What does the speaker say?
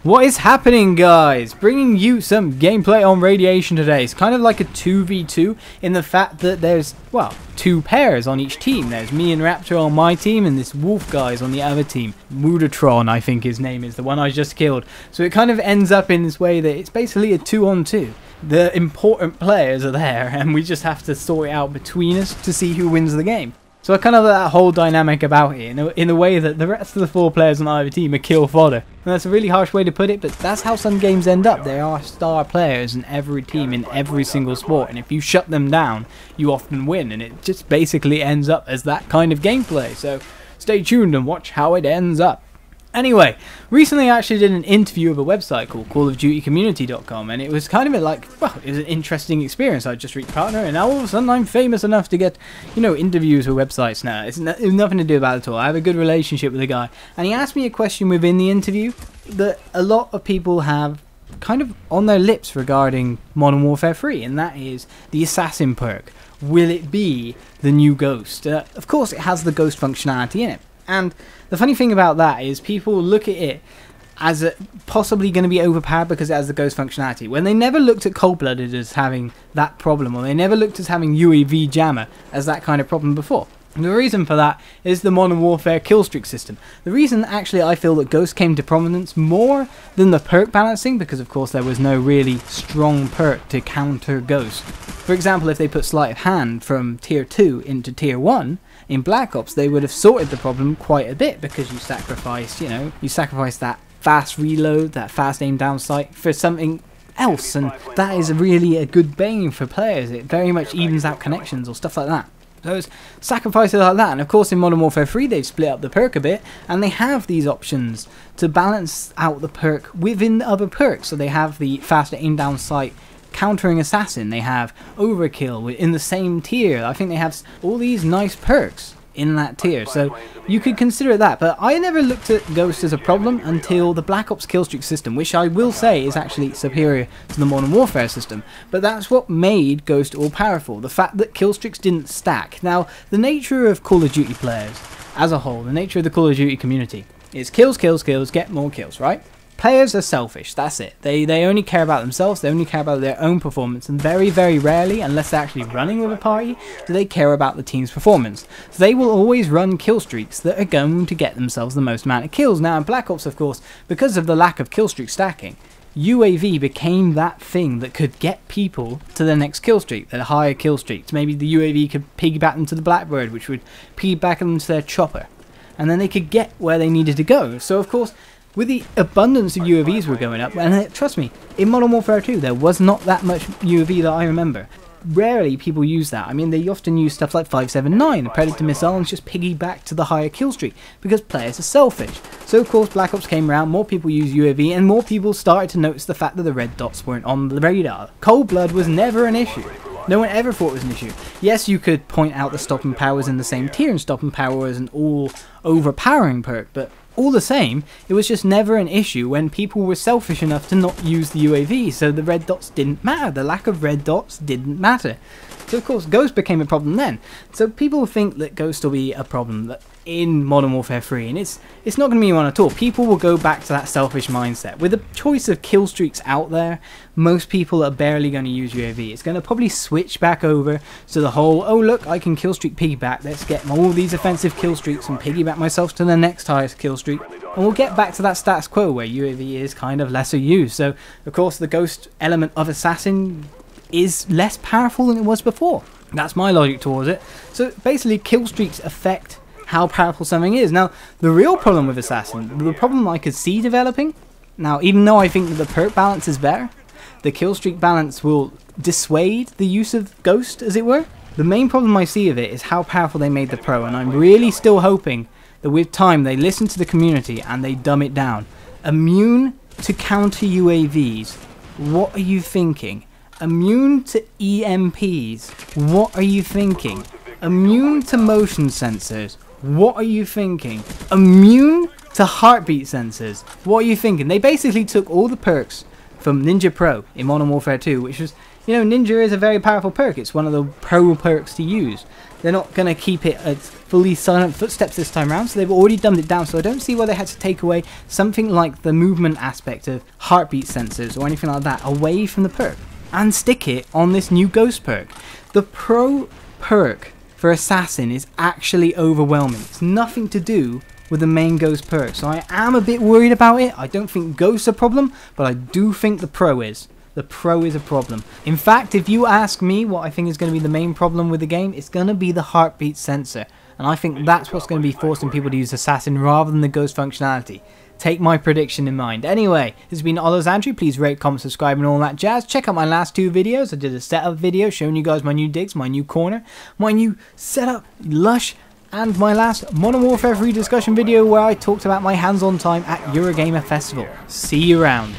What is happening, guys? Bringing you some gameplay on Radiation today. It's kind of like a 2v2 in the fact that there's, well, two pairs on each team. There's me and Raptor on my team and this wolf guy's on the other team. Mutatron, I think his name is, the one I just killed. So it kind of ends up in this way that it's basically a 2-on-2. The important players are there and we just have to sort it out between us to see who wins the game. So I kind of like that whole dynamic about it in a way that the rest of the four players on either team are kill fodder. And that's a really harsh way to put it, but that's how some games end up. There are star players in every team in every single sport, and if you shut them down, you often win, and it just basically ends up as that kind of gameplay. So stay tuned and watch how it ends up. Anyway, recently I actually did an interview of a website called CallOfDutyCommunity.com, and it was kind of like, well, it was an interesting experience. I just reached partner, and now all of a sudden I'm famous enough to get, you know, interviews with websites now. It's nothing to do about it at all. I have a good relationship with the guy, and he asked me a question within the interview that a lot of people have kind of on their lips regarding Modern Warfare 3, and that is the assassin perk. Will it be the new Ghost? Of course it has the Ghost functionality in it. And the funny thing about that is people look at it as possibly going to be overpowered because it has the Ghost functionality, when they never looked at Cold-Blooded as having that problem, or they never looked at having UAV Jammer as that kind of problem before. And the reason for that is the Modern Warfare killstreak system. The reason actually I feel that Ghost came to prominence more than the perk balancing, because of course there was no really strong perk to counter Ghost. For example, if they put Sleight of Hand from tier 2 into tier 1 in Black Ops, they would have sorted the problem quite a bit, because you sacrificed, you know, that fast reload, that fast aim down sight for something else, and that is really a good bane for players. It very much evens out connections or stuff like that. So it's sacrifices like that, and of course in Modern Warfare 3 they've split up the perk a bit, and they have these options to balance out the perk within the other perks. So they have the faster aim down sight countering assassin, they have overkill in the same tier. I think they have all these nice perks in that tier, so you could consider it that. But I never looked at Ghost as a problem until the Black Ops killstreak system, which I will say is actually superior to the Modern Warfare system. But that's what made Ghost all powerful, the fact that killstreaks didn't stack. Now, the nature of Call of Duty players as a whole, the nature of the Call of Duty community is kills, kills, kills, get more kills, right? Players are selfish, that's it. They only care about themselves, they only care about their own performance, and very, very rarely, unless they're actually running with a party, do they care about the team's performance. So they will always run kill streaks that are going to get themselves the most amount of kills. Now in Black Ops, of course, because of the lack of kill streak stacking, UAV became that thing that could get people to the next kill streak, the higher kill streaks. Maybe the UAV could piggyback them to the Blackbird, which would piggyback them to their chopper, and then they could get where they needed to go. So of course, with the abundance of UAVs were going up, and trust me, in Modern Warfare 2 there was not that much UAV that I remember. Rarely people use that. I mean, they often use stuff like 579, the Predator missile, and just piggyback to the higher kill streak, because players are selfish. So of course Black Ops came around, more people use UAV, and more people started to notice the fact that the red dots weren't on the radar. Cold blood was never an issue. No one ever thought it was an issue. Yes, you could point out the stopping power was in the same tier, and stopping power was an all overpowering perk, but all the same, it was just never an issue when people were selfish enough to not use the UAV, so the red dots didn't matter. The lack of red dots didn't matter. So of course Ghost became a problem then. So people think that Ghost will be a problem in Modern Warfare 3, and it's not going to be one at all. People will go back to that selfish mindset. With the choice of kill streaks out there, most people are barely going to use UAV. It's going to probably switch back over to the whole, oh look, I can kill streak piggyback, let's get all these offensive kill streaks and piggyback myself to the next highest kill streak, and we'll get back to that status quo where UAV is kind of lesser used. So of course the Ghost element of Assassin is less powerful than it was before. That's my logic towards it. So basically kill streaks affect how powerful something is. Now the real problem with Assassin, the problem I could see developing, now even though I think that the perk balance is better, the kill streak balance will dissuade the use of Ghost, as it were. The main problem I see of it is how powerful they made the pro, and I'm really still hoping that with time they listen to the community and they dumb it down. Immune to counter UAVs, what are you thinking? Immune to EMPs, what are you thinking? Immune to motion sensors, what are you thinking? Immune to heartbeat sensors, what are you thinking? They basically took all the perks from Ninja Pro in Modern Warfare 2, which was, you know, Ninja is a very powerful perk. It's one of the pro perks to use. They're not going to keep it at fully silent footsteps this time around, so they've already dumbed it down, so I don't see why they had to take away something like the movement aspect of heartbeat sensors or anything like that away from the perk and stick it on this new ghost perk. The pro perk for assassin is actually overwhelming. It's nothing to do with the main ghost perk, so I am a bit worried about it. I don't think ghost's a problem, but I do think the pro is. The pro is a problem. In fact, if you ask me what I think is going to be the main problem with the game, it's going to be the heartbeat sensor. And I think that's what's going to be forcing people to use Assassin rather than the ghost functionality. Take my prediction in mind. Anyway, this has been Olizandri. Please rate, comment, subscribe and all that jazz. Check out my last 2 videos. I did a setup video showing you guys my new digs, my new corner, my new setup, lush, and my last Modern Warfare 3 discussion video where I talked about my hands-on time at Eurogamer Festival. See you around.